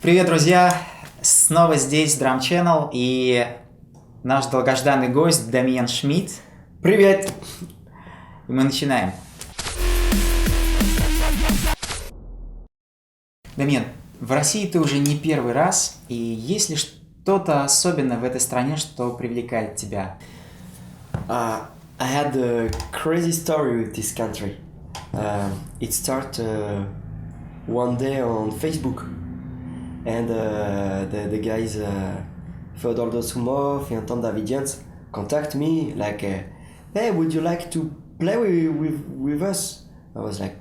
Привет, друзья! Снова здесь DRUMCHANNEL и наш долгожданный гость Damien Schmitt. Привет! И мы начинаем. Дамьен, в России ты уже не первый раз, и есть ли что-то особенное в этой стране, что привлекает тебя? I had a crazy story with this country. It started one day on Facebook, and the guys Fyodor Dosumov and Tom Davidians contact me like, hey, would you like to play with us? I was like,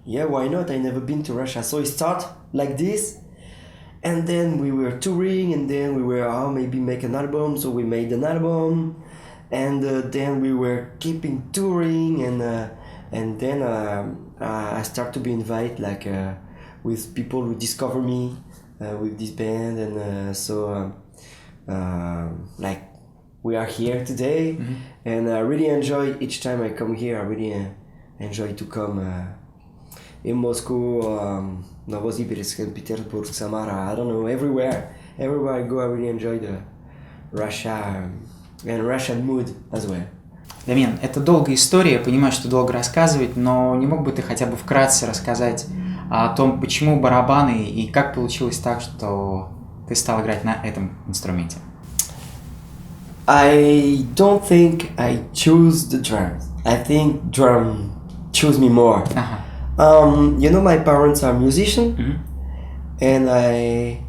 yeah, why not? I never been to Russia. So it started like this, and then we were touring, and then we were maybe make an album. So we made an album, and then we were keeping touring, and then I start to be invited like with people who discover me with this band, and like we are here today, and I really enjoy each time I come here. I really enjoy to come in Moscow, Novosibirsk, and Petersburg, Samara. I don't know, everywhere I go, I really enjoy the Russia and Russian mood as well. Дамьен, это долгая история, я понимаю, что долго рассказывать, но не мог бы ты хотя бы вкратце рассказать о том, почему барабаны и как получилось так, что ты стал играть на этом инструменте? I don't think I choose the drums. I think drum choose me more. You know, my parents are musicians, and I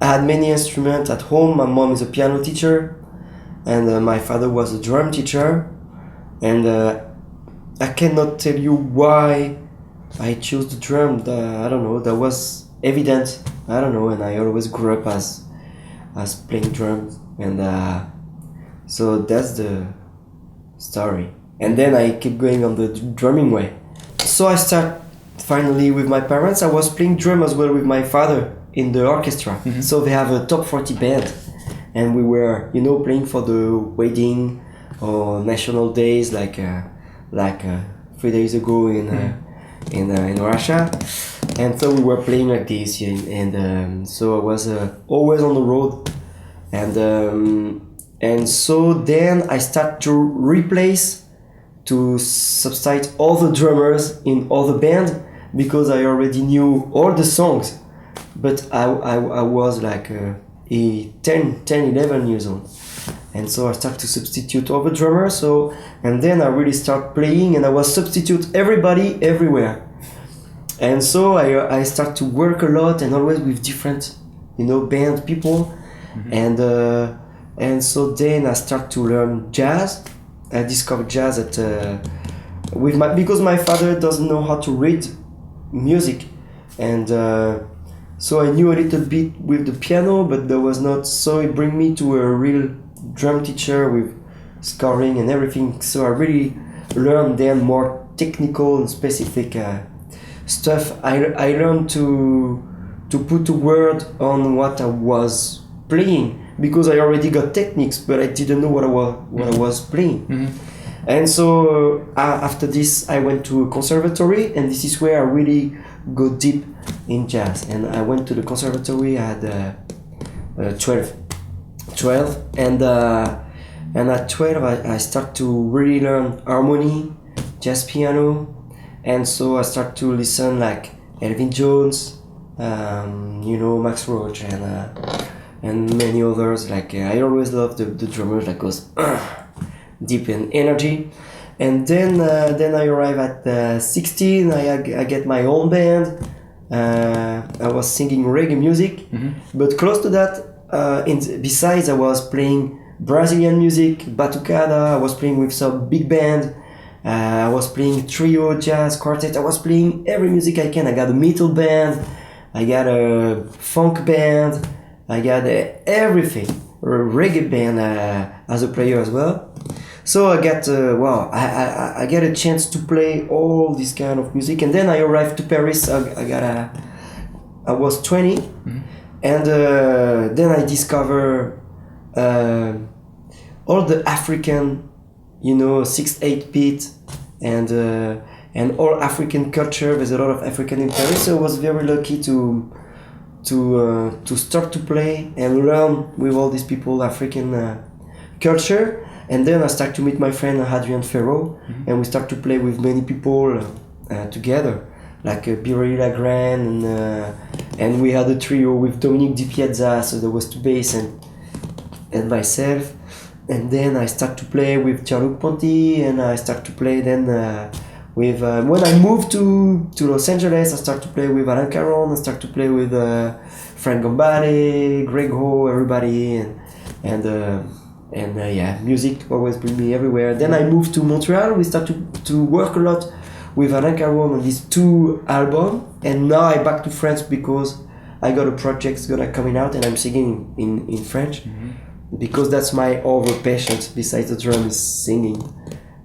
had many instruments at home. My mom is a piano teacher, and my father was a drum teacher, and I cannot tell you why I chose the drum. I don't know, that was evident. I don't know, and I always grew up as playing drums, and so that's the story. And then I keep going on the drumming way. So I start finally with my parents. I was playing drum as well with my father in the orchestra. So they have a top 40 band, and we were, you know, playing for the wedding or national days, like 3 days ago in Russia. And so we were playing like this, and so I was always on the road, and so then I start to replace, to substitute all the drummers in all the band, because I already knew all the songs, but I was like 10, 11 years old, and so I start to substitute all the drummers. So, and then I really start playing, and I was substitute everybody everywhere. And so I start to work a lot, and always with different, you know, band people, and so then I start to learn jazz. I discovered jazz because my father doesn't know how to read music, and so I knew a little bit with the piano, but there was not. So it bring me to a real drum teacher with scoring and everything. So I really learned then more technical and specific stuff. I learned to put a word on what I was playing, because I already got techniques, but I didn't know what I was playing. And so after this I went to a conservatory, and this is where I really go deep in jazz. And I went to the conservatory. I had 12, and at 12 I start to really learn harmony, jazz piano. And so I start to listen like Elvin Jones, you know, Max Roach, and many others. Like I always love the drummers that goes deep in energy. And then I arrive at 16. I get my own band. I was singing reggae music, but close to that, besides I was playing Brazilian music, batucada. I was playing with some big band. I was playing trio, jazz, quartet. I was playing every music I can. I got a metal band. I got a funk band. I got everything. A reggae band as a player as well. So I got I get a chance to play all this kind of music. And then I arrived to Paris. I was 20, and then I discover all the African, you know, 6/8 beat, and and all African culture. There's a lot of African in Paris, so I was very lucky to start to play and learn with all these people African culture. And then I start to meet my friend Adrien Ferro, and we start to play with many people together, like Birey Lagran, and we had a trio with Dominique Di Piazza, so there was two bass and myself. And then I start to play with Gianluca Ponti, and I start to play then with when I moved to Los Angeles, I start to play with Alain Caron, I start to play with Frank Gambale, Greg Ho, everybody, and yeah, music always bring me everywhere. Then I moved to Montreal. We start to work a lot with Alain Caron on these 2 albums, and now I back to France because I got a project gonna coming out, and I'm singing in French. Because that's my other passion besides the drum is singing.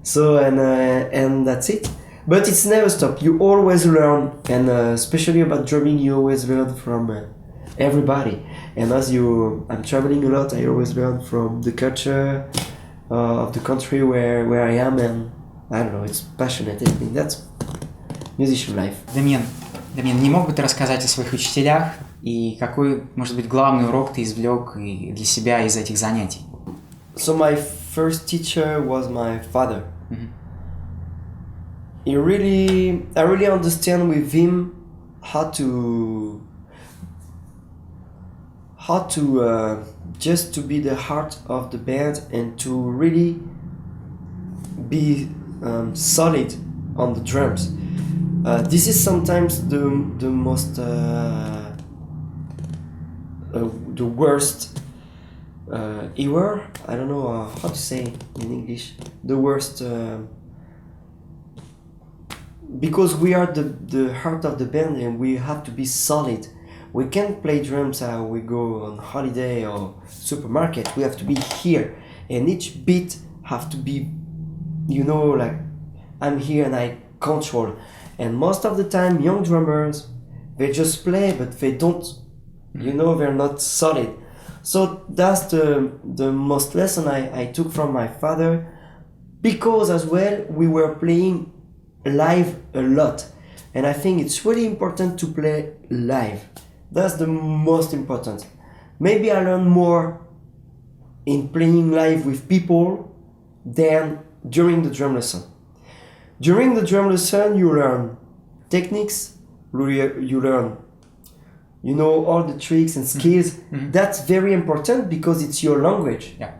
So and that's it. But it's never stop. You always learn, and especially about drumming, you always learn from everybody. And as I'm traveling a lot, I always learn from the culture of the country where I am, and I don't know, it's passionate. I think that's musician life. Дамien, не мог бы ты рассказать о своих учителях и какой, может быть, главный урок ты извлек и для себя из этих занятий? So my first teacher was my father. I really understand with him how to just to be the heart of the band and to really be solid on the drums. This is sometimes the most the worst error. I don't know how to say in English. The worst because we are the heart of the band and we have to be solid. We can't play drums we go on holiday or supermarket. We have to be here, and each beat have to be, like I'm here and I control. And most of the time, young drummers, they just play, but they don't, they're not solid. So that's the most lesson I took from my father, because as well we were playing live a lot, and I think it's really important to play live. That's the most important. Maybe I learn more in playing live with people than during the drum lesson. During the drum lesson, you learn techniques, you learn, all the tricks and skills. That's very important because it's your language. Yeah.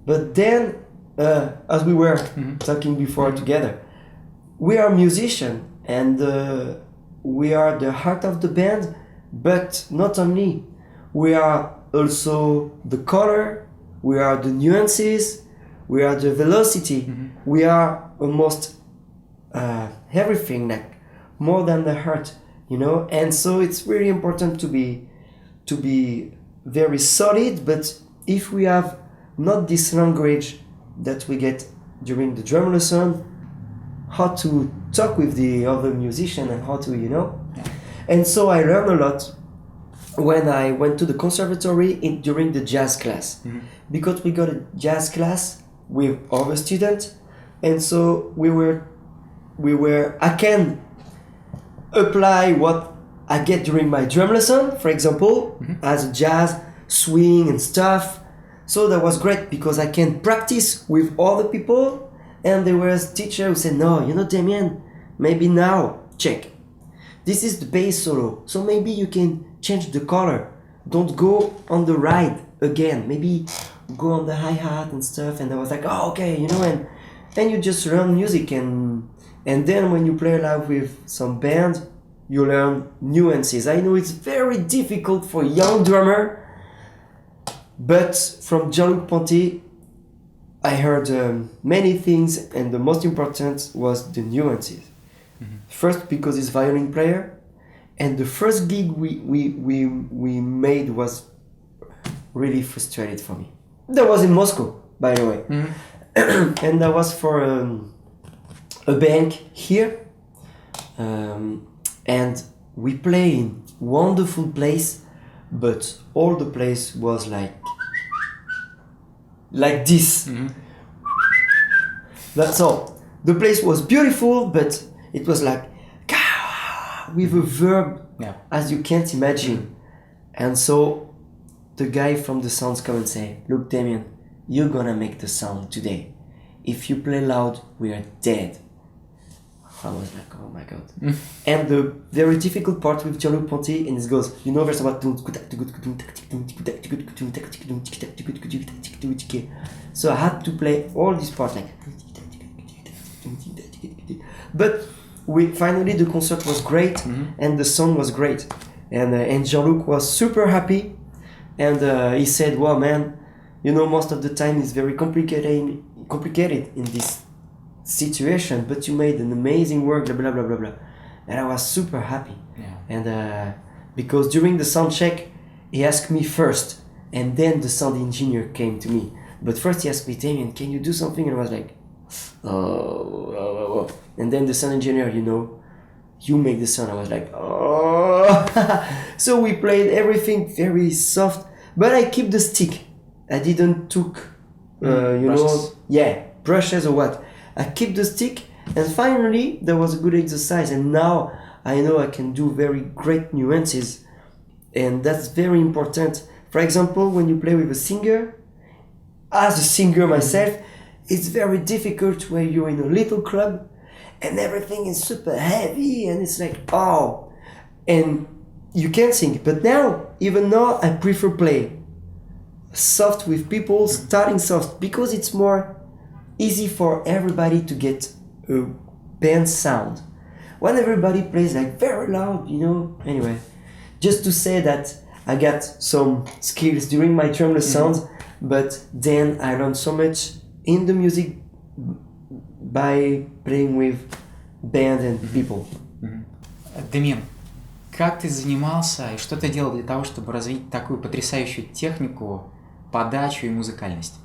But then, as we were talking before together, we are musicians and we are the heart of the band, but not only. We are also the color, we are the nuances, we are the velocity, we are almost everything, like more than the heart, and so it's really important to be very solid. But if we have not this language that we get during the drum lesson, how to talk with the other musician and how to and so I learned a lot when I went to the conservatory during the jazz class, because we got a jazz class with other students, and so we were I can apply what I get during my drum lesson, for example, as a jazz swing and stuff. So that was great because I can practice with other people. And there was a teacher who said, no, Damien, maybe now, check. This is the bass solo, so maybe you can change the color. Don't go on the ride again. Maybe go on the hi-hat and stuff. And I was like, oh, okay, and you just learn music. And then when you play live with some band, you learn nuances. I know it's very difficult for a young drummer, but from Gianluca Ponti, I heard many things, and the most important was the nuances. First, because he's a violin player, and the first gig we made was really frustrated for me. That was in Moscow, by the way, and that was for a bank here, and we play in wonderful place, but all the place was like this. That's all. The place was beautiful, but It was like with a verb as you can't imagine. And so the guy from the sounds come and say, look, Damien, you're gonna make the sound today. If you play loud, we are dead. I was like, oh my god. And the very difficult part with Jean-Luc Ponty, and it goes, you know, there's about so I had to play all these parts like, but finally the concert was great, and the song was great, and Jean-Luc was super happy, and he said, well, man, you know, most of the time it's very complicated in this situation, but you made an amazing work, blah blah blah blah blah. And I was super happy. And because during the sound check he asked me first, and then the sound engineer came to me. But first he asked me, Damien, can you do something? And I was like, oh. And then the sound engineer, you know, you make the sound. I was like, oh. So we played everything very soft, but I keep the stick. I didn't took brushes. Brushes or what. I keep the stick, and finally there was a good exercise, and now I know I can do very great nuances, and that's very important. For example, when you play with a singer, as a singer myself, it's very difficult when you're in a little club and everything is super heavy and it's like, oh, and you can't sing. But now, even now, I prefer play soft with people, starting soft, because it's more easy for everybody to get a band sound. When everybody plays like very loud, you know. Anyway, just to say that I got some skills during my drum lessons, but then I learned so much in the music by playing with band and people. Damien, как ты занимался и что ты делал для того, чтобы развить такую потрясающую технику, подачу и музыкальность?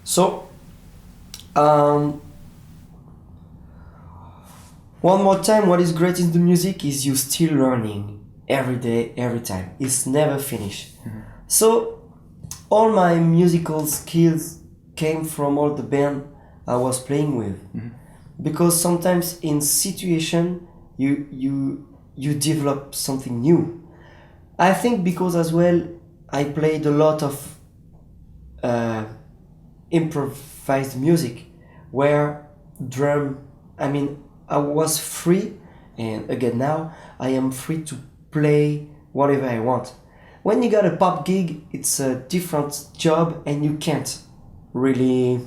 So, one more time, what is great in the music is you still learning every day, every time. It's never finished. So, all my musical skills came from all the band I was playing with. Because sometimes in situation, you develop something new. I think because as well, I played a lot of improvised music where I was free, and again now I am free to play whatever I want. When you got a pop gig, it's a different job and you can't really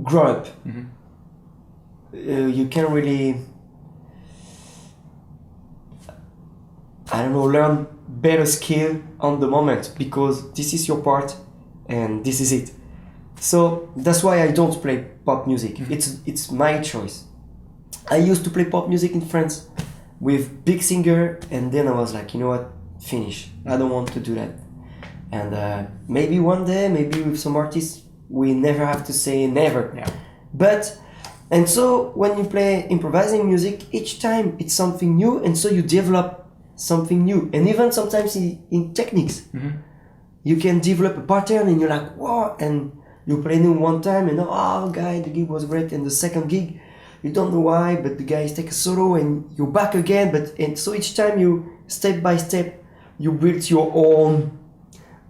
grow up. You can't really, learn better skill on the moment, because this is your part and this is it. So that's why I don't play pop music. It's my choice. I used to play pop music in France with big singer, and then I was like, you know what, finish. I don't want to do that. And maybe one day, maybe with some artists, we never have to say never. And so when you play improvising music, each time it's something new, and so you develop something new. And even sometimes in techniques, you can develop a pattern and you're like, wow, and you play new one time and oh, guy, the gig was great. And the second gig, you don't know why, but the guys take a solo and you're back again. And so each time you, step by step, you build your own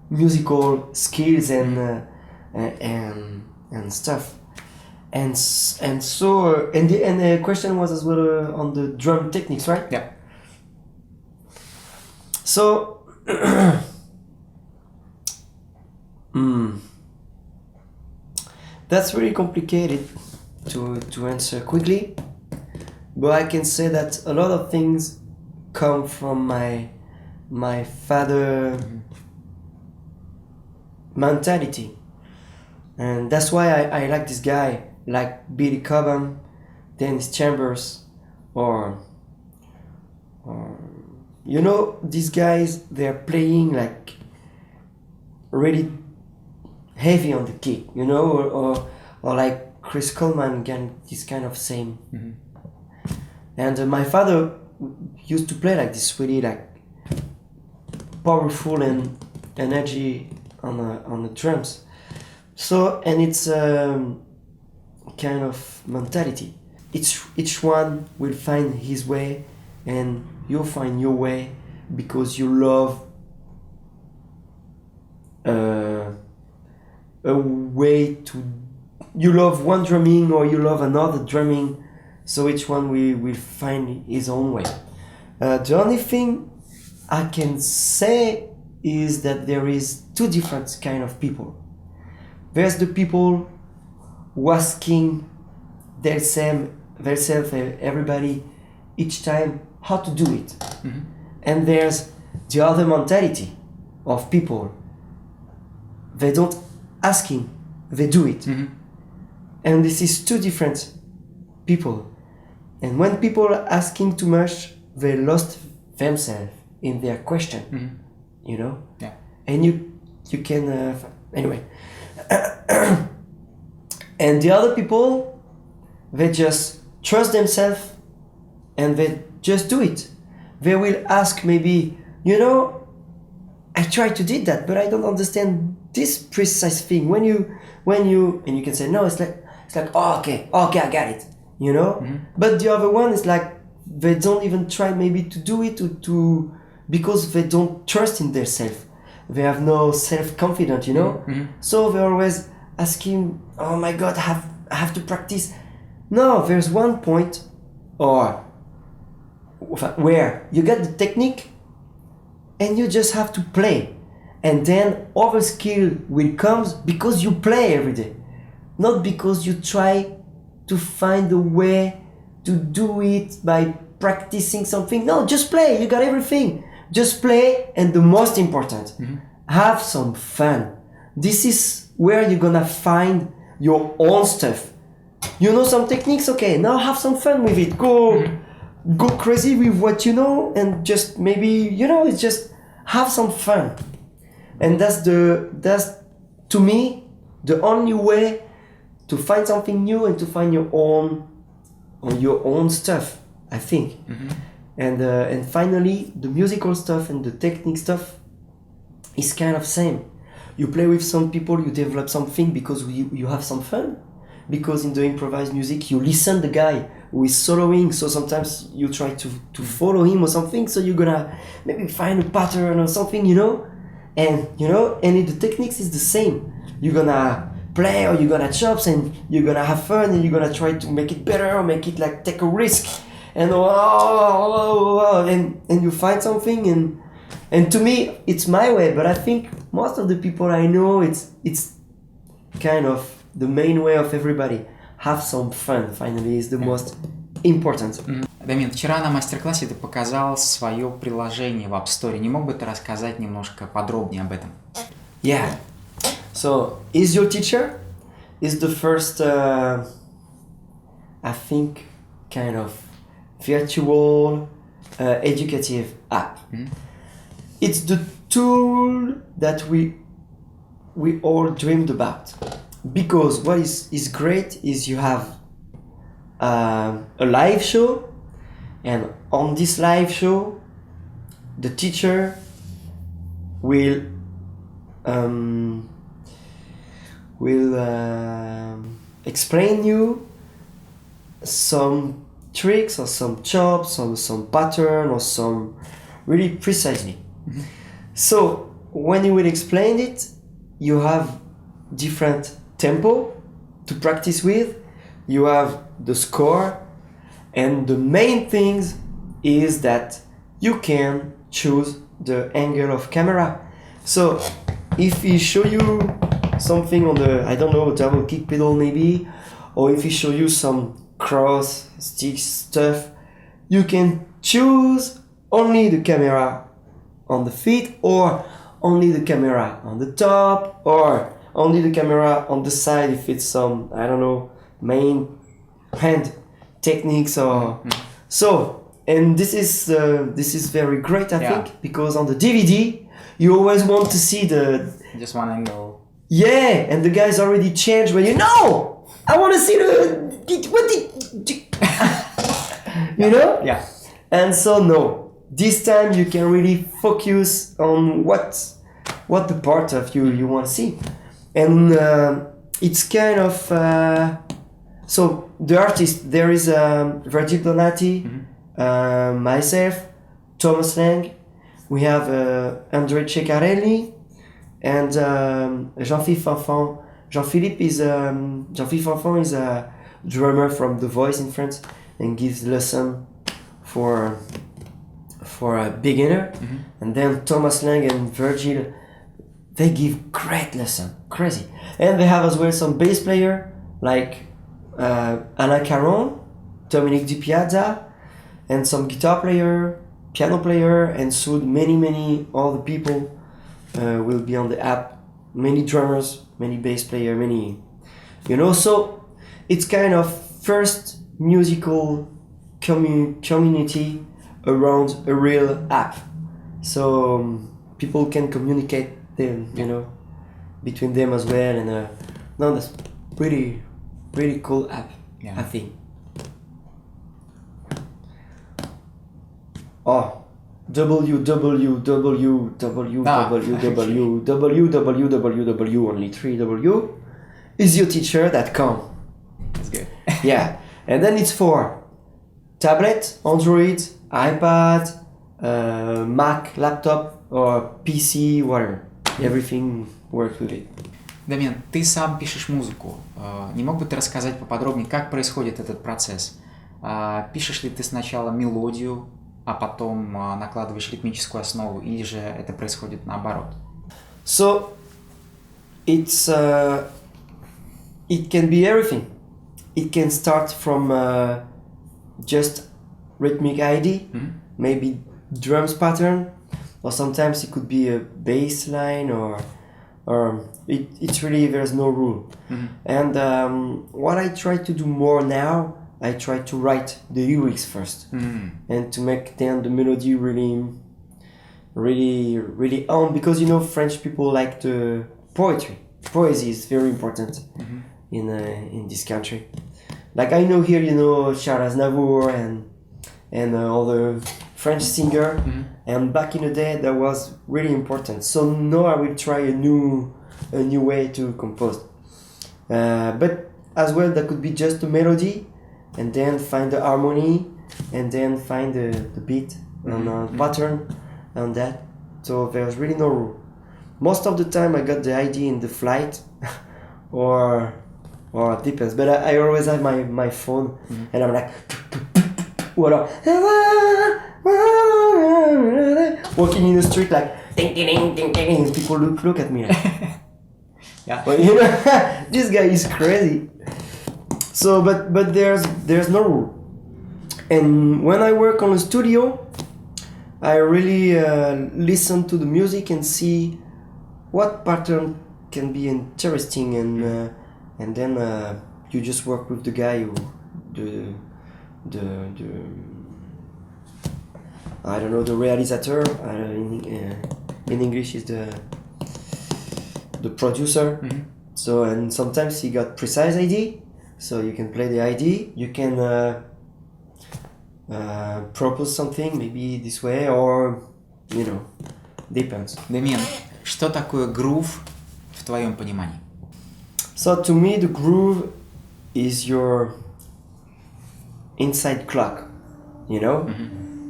musical skills and stuff. And so the question was as well on the drum techniques, right? Yeah. So that's really complicated to answer quickly, but I can say that a lot of things come from my father mentality, and that's why I like this guy, like Billy Cobham, Dennis Chambers, or you know, these guys, they're playing like really heavy on the kick, you know, or like Chris Coleman, again, this kind of same. And my father used to play like this, really like powerful and energy on the drums. So, and it's kind of mentality. each one will find his way, and you'll find your way because you love a way to. You love one drumming or you love another drumming, so each one will find his own way. The only thing I can say is that there is two different kind of people. There's the people who asking themselves, everybody, each time how to do it. Mm-hmm. And there's the other mentality of people. They don't asking, they do it. Mm-hmm. And this is two different people. And when people are asking too much, they lost themselves in their question. Mm-hmm. You know? Yeah. And you can anyway. And the other people, they just trust themselves and they just do it. They will ask maybe, you know, I tried to do that, but I don't understand this precise thing. When you and you can say no, it's like oh, okay, I got it, you know. Mm-hmm. But the other one is like they don't even try maybe to do it to because they don't trust in themselves. They have no self-confidence, you know. Mm-hmm. So they're always asking, oh my God, I have to practice. No, there's one point or where you get the technique and you just have to play, and then other skill will come because you play every day, not because you try to find a way to do it by practicing something. No, just play. You got everything. Just play, and the most important, mm-hmm. have some fun. This is where you're gonna find your own stuff. You know some techniques, okay, now have some fun with it. Go crazy with what you know, and just maybe, you know, it's just have some fun. And that's to me the only way to find something new and to find your own stuff, I think. Mm-hmm. And finally, the musical stuff and the technique stuff is kind of same. You play with some people, you develop something because you have some fun. Because in the improvised music, you listen the guy who is soloing, so sometimes you try to follow him or something, so you're gonna maybe find a pattern or something, you know? And, you know, and the techniques is the same. You're gonna play or you're gonna chop and you're gonna have fun and you're gonna try to make it better or make it like take a risk. And and you find something, and to me it's my way, but I think most of the people I know it's kind of the main way of everybody. Have some fun, finally, is the most important. Дамин, вчера на мастер-классе ты показал свое приложение в App Store. Не мог бы ты рассказать немножко подробнее об этом? Yeah. So, Is Your Teacher is the first, I think, kind of virtual educative app. Mm-hmm. It's the tool that we all dreamed about, because what is great is you have a live show, and on this live show the teacher will explain you some tricks or some chops or some pattern or some really precisely. Mm-hmm. So when you will explain it, you have different tempo to practice with, you have the score, and the main things is that you can choose the angle of camera. So if he show you something on the, I don't know, double kick pedal maybe, or if he show you some cross stick stuff, you can choose only the camera on the feet, or only the camera on the top, or only the camera on the side if it's some, I don't know, main hand techniques or so. And this is very great, I think, because on the DVD you always want to see the just one angle. Yeah, and the guy's already changed when you know. I want to see you know? Yeah. And so no, this time you can really focus on what the part of you want to see, and it's kind of So the artist, there is Virgil Donati, myself, Thomas Lang. We have André Ceccarelli and Jean-Philippe Fanfan. Jean-Philippe Fanfan is a drummer from The Voice in France and gives lesson for a beginner. And then Thomas Lang and Virgil, they give great lesson, crazy. And they have as well some bass player like Alain Caron, Dominique Di Piazza, and some guitar player, piano player, and soon many other people will be on the app. Many drummers, many bass player, many, so it's kind of first musical community around a real app. So people can communicate them, between them as well, and that's pretty cool app, I think. Oh, www, only 3W, isyourteacher.com. That's good. Yeah, and then it's for tablet, Android, iPad, Mac, laptop, or PC, whatever. Everything works with it. Дамен, ты сам пишешь музыку. Не мог бы ты рассказать поподробнее, как происходит этот процесс? Пишешь ли ты сначала мелодию, а потом накладываешь ритмическую основу, или же это происходит наоборот? So, it can be everything. It can start from just rhythmic ID, maybe drums pattern, or sometimes it could be a bass line, or it's really, there's no rule. And what I try to do more now, I try to write the lyrics first, and to make then the melody really on, because French people like the poetry. Poesy is very important in this country. Like I know here, Charles Aznavour and other French singer, and back in the day that was really important. So now I will try a new way to compose. But as well, that could be just a melody, and then find the harmony, and then find the beat and pattern on that. So there's really no rule. Most of the time I got the idea in the flight, or it depends. But I always have my phone, and I'm like, walking in the street like, ding, ding, ding, ding, and people look at me like, yeah. But this guy is crazy. So, but there's no rule. And when I work on a studio, I really listen to the music and see what pattern can be interesting, and then you just work with the guy who the I don't know, the realizateur, in English is the producer. So, and sometimes he got precise ID, so you can play the ID, you can propose something maybe this way, or depends. Дамен, что такое грув в твоем понимании? So to me the groove is your inside clock,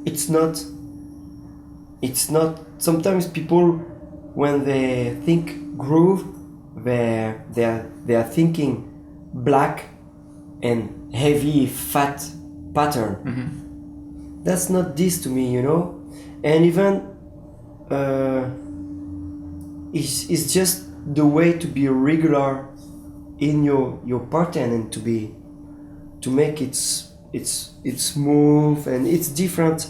It's not sometimes people, when they think groove, they are thinking black and heavy fat pattern. That's not this to me, and even it's just the way to be regular in your pattern, and to make it's smooth, and it's different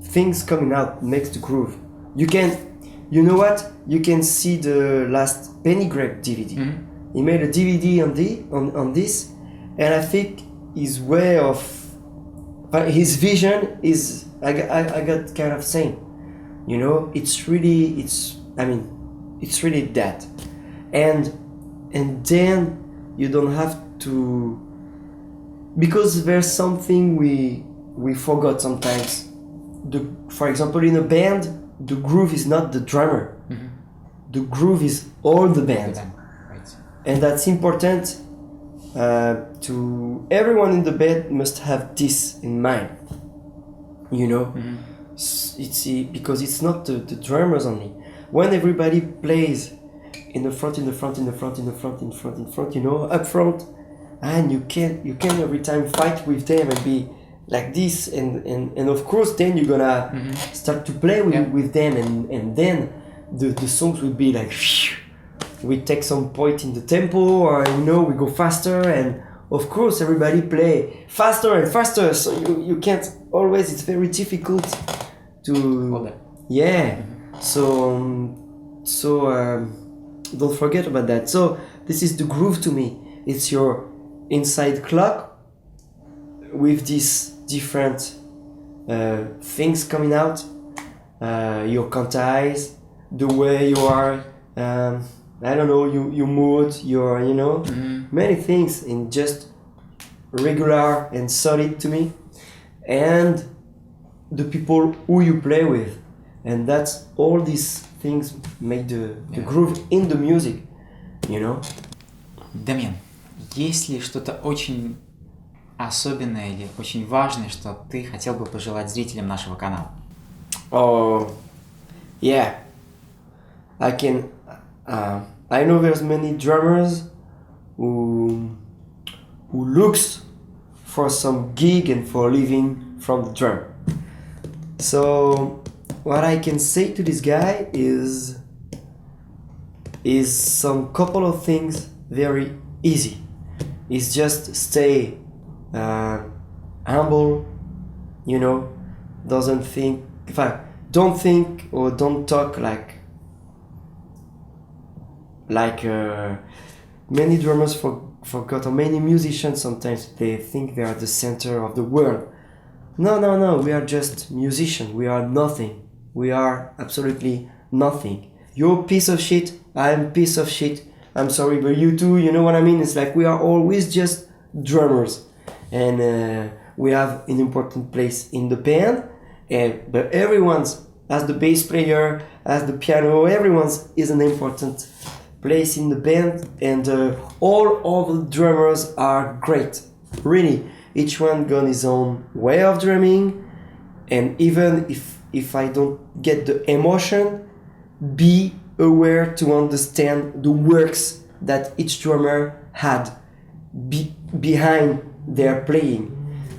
things coming out makes the groove. You can see the last Penny Greg DVD. He made a DVD on this, and I think his way of his vision is I got kind of same. It's really that, and then you don't have to, because there's something we forgot sometimes. For example, in a band, the groove is not the drummer. The groove is all the band, Right. and that's important to everyone in the band must have this in mind. You know, it's because it's not the drummers only. When everybody plays in the front, you know, up front, and you can every time fight with them and be like this, and of course then you're gonna start to play with them, and then the songs will be like, we take some point in the tempo, or you know, we go faster, and of course everybody play faster and faster, so you can't always, it's very difficult to so don't forget about that. So this is the groove to me. It's your inside clock with these different things coming out, your quantize, the way you are, I don't know, you mood, your, you know, many things in just regular and solid to me, and the people who you play with, and that's all these things make the groove in the music, you know. Дамьен, есть ли что-то очень особенное или очень важное, что ты хотел бы пожелать зрителям нашего канала? Oh, yeah. I know there's many drummers who looks for some gig and for living from the drum. So what I can say to this guy is some couple of things very easy. It's just stay humble, you know, don't think or don't talk like many drummers forgot, or many musicians sometimes they think they are the center of the world. No, we are just musicians. We are nothing. We are absolutely nothing. You're a piece of shit, I'm a piece of shit, I'm sorry, but you too, you know what I mean? It's like we are always just drummers, and we have an important place in the band, but everyone's, as the bass player, as the piano, everyone's is an important place in the band, and all the drummers are great, really. Each one got his own way of drumming, and even if I don't get the emotion, be aware to understand the works that each drummer had behind their playing.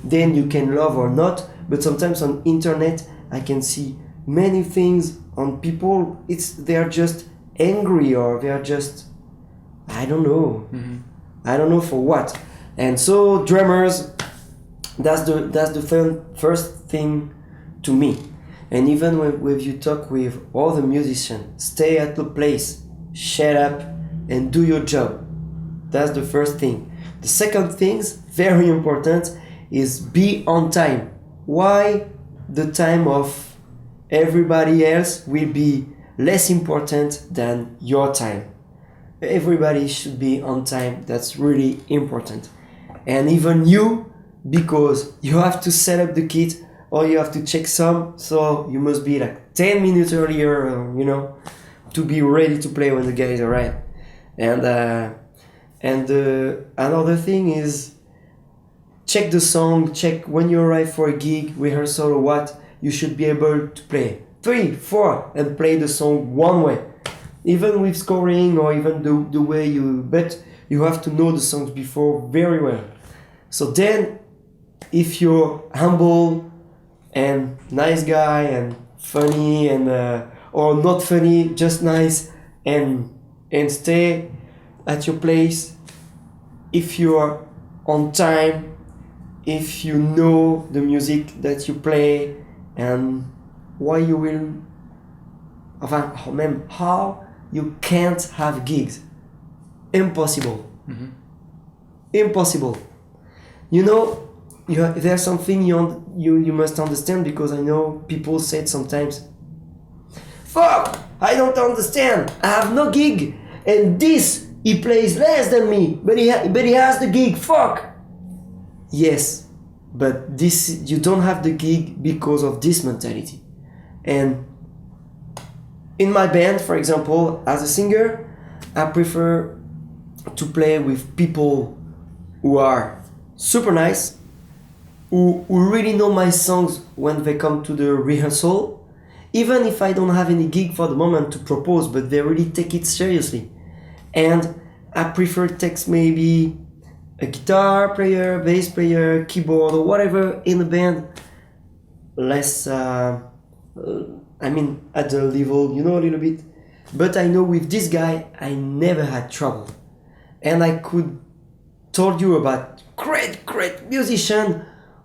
Then you can love or not, but sometimes on internet I can see many things on people, they're just angry, or they're just, I don't know for what. And so drummers, that's the first thing to me. And even when you talk with all the musicians, stay at the place, shut up and do your job. That's the first thing. The second thing, very important, is be on time. Why the time of everybody else will be less important than your time? Everybody should be on time. That's really important. And even you, because you have to set up the kit or you have to check some, so you must be like 10 minutes earlier, you know, to be ready to play when the guys arrive. And another thing is check the song, check when you arrive for a gig, rehearsal or what, you should be able to play 3, 4 and play the song one way. Even with scoring or even the way but you have to know the songs before very well. So then, if you're humble and nice guy and funny and or not funny, just nice and stay at your place, if you are on time, if you know the music that you play and why you will, how you can't have gigs. Impossible. Impossible. You know, there's something you must understand, because I know people said sometimes, fuck, I don't understand, I have no gig, and he plays less than me, but he has the gig, fuck. Yes, but you don't have the gig because of this mentality. And in my band, for example, as a singer, I prefer to play with people who are super nice, who really know my songs when they come to the rehearsal, even if I don't have any gig for the moment to propose, but they really take it seriously. And I prefer text maybe a guitar player, bass player, keyboard or whatever in the band, less, at the level, a little bit. But I know with this guy, I never had trouble. And I could told you about great musician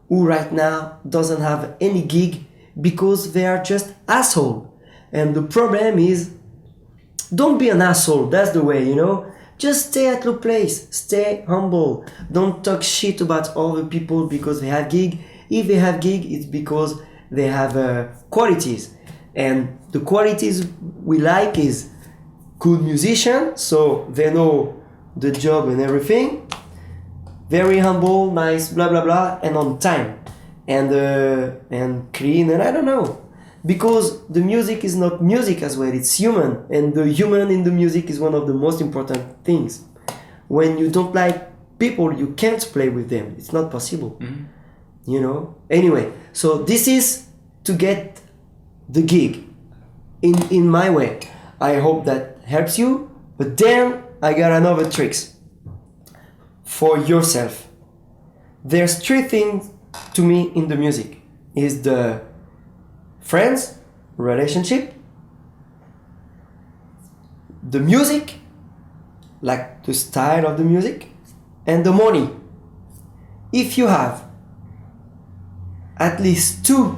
who right now doesn't have any gig because they are just asshole. And the problem is, don't be an asshole, that's the way, Just stay at your place, stay humble. Don't talk shit about other people because they have gig. If they have gig, it's because they have qualities. And the qualities we like is good musician, so they know the job and everything. Very humble, nice, blah blah blah, and on time. And clean, and I don't know. Because the music is not music as well, it's human. And the human in the music is one of the most important things. When you don't like people, you can't play with them. It's not possible. Mm-hmm. Anyway, so this is to get the gig in my way. I hope that helps you. But then I got another tricks for yourself. There's three things to me in the music. Is the friends, relationship, the music, like the style of the music, and the money. If you have at least two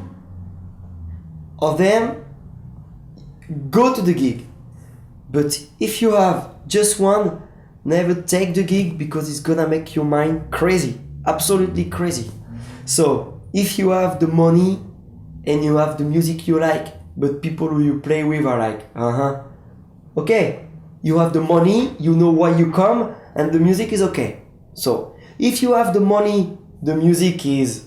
of them, go to the gig. But if you have just one, never take the gig because it's gonna make your mind crazy, absolutely crazy. So if you have the money and you have the music you like, but people who you play with are like, okay, you have the money, you know why you come, and the music is okay. So if you have the money, the music is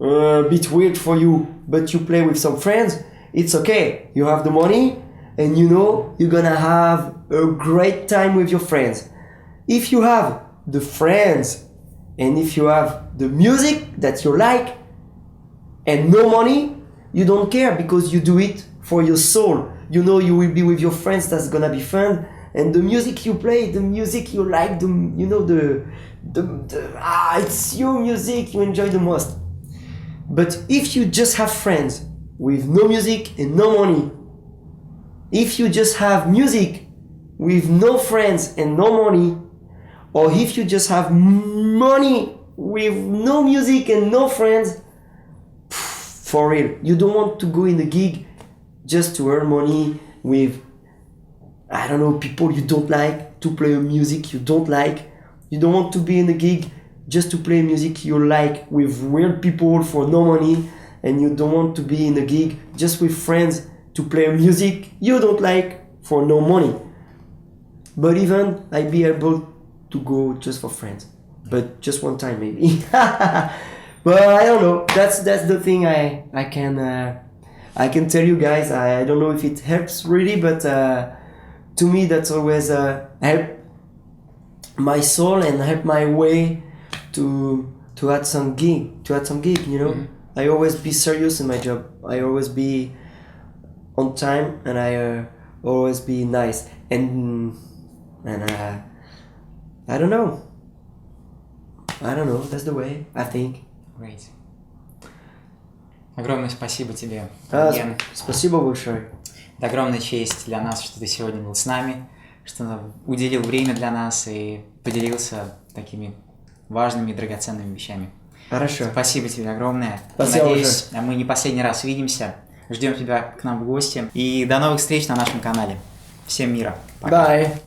a bit weird for you, but you play with some friends, it's okay. You have the money, and you're gonna have a great time with your friends. If you have the friends, and if you have the music that you like, and no money, you don't care because you do it for your soul. You will be with your friends, that's gonna be fun. And the music you play, the music you like, it's your music you enjoy the most. But if you just have friends with no music and no money, if you just have music with no friends and no money, or if you just have money with no music and no friends, for real, you don't want to go in a gig just to earn money with, people you don't like, to play music you don't like. You don't want to be in a gig just to play music you like with weird people for no money, and you don't want to be in a gig just with friends to play music you don't like for no money. But even I'd be able to go just for friends, but just one time maybe. But I don't know. That's the thing I can tell you guys. I don't know if it helps really, but to me that's always help my soul and help my way to add some gig. Mm-hmm. I always be serious in my job. I always be on time, and I always be nice. And I don't know. That's the way I think. Great. Огромное спасибо тебе, Damien. Спасибо большое. Это огромная честь для нас, что ты сегодня был с нами, что уделил время для нас и поделился такими важными и драгоценными вещами. Хорошо. Спасибо тебе огромное. Спасибо. Надеюсь, мы не последний раз увидимся. Ждем тебя к нам в гости. И до новых встреч на нашем канале. Всем мира. Пока. Bye.